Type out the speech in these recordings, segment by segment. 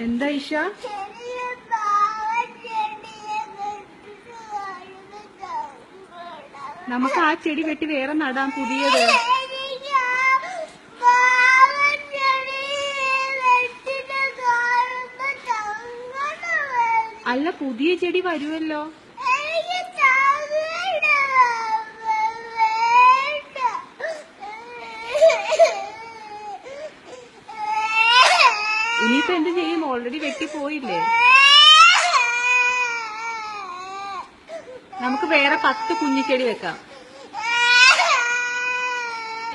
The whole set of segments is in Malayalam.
എന്താ ഇഷ? നമുക്ക് ആ ചെടി വെട്ടി വേറെ നടാം, പുതിയത്. അല്ല, പുതിയ ചെടി വരുമല്ലോ. ഇനിയിപ്പോ എന്ത് ചെയ്യും? ഓൾറെഡി വെട്ടി പോയില്ലേ. നമുക്ക് വേറെ 10 കുഞ്ഞിച്ചെടി വെക്കാം.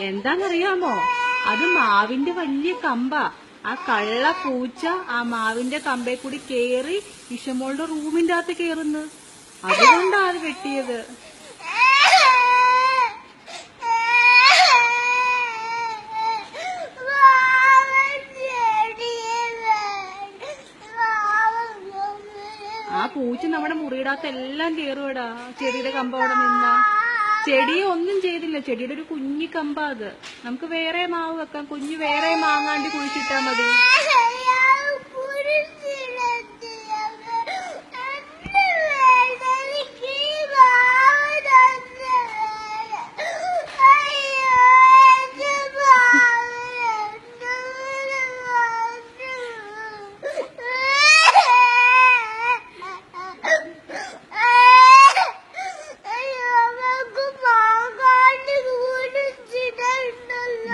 എന്താന്നറിയാമോ? അത് മാവിന്റെ വലിയ കമ്പാ. ആ കള്ള പൂച്ച ആ മാവിന്റെ കമ്പേ കൂടി കേറി ഇഷമോളുടെ റൂമിന്റെ അകത്ത് കേറുന്നു. അതുകൊണ്ടാ അത് വെട്ടിയത്. ആ പൂച്ച നമ്മുടെ മുറിയുടെ അകത്ത് എല്ലാം കേറുവടാ. ചെടിയുടെ കമ്പ അവിടെ നിന്നാ. ചെടിയെ ഒന്നും ചെയ്തില്ല. ചെടിയുടെ ഒരു കുഞ്ഞി കമ്പാ അത്. നമുക്ക് വേറെ മാവ് വെക്കാം. കുഞ്ഞു വേറെ മാങ്ങാണ്ടി കുഴിച്ചിട്ടാ മതി.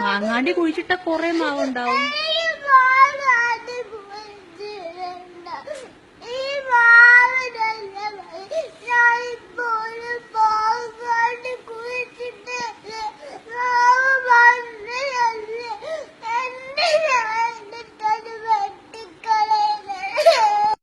മാങ്ങാണ്ടി കുഴിച്ചിട്ട കുറെ മാവുണ്ടാവും.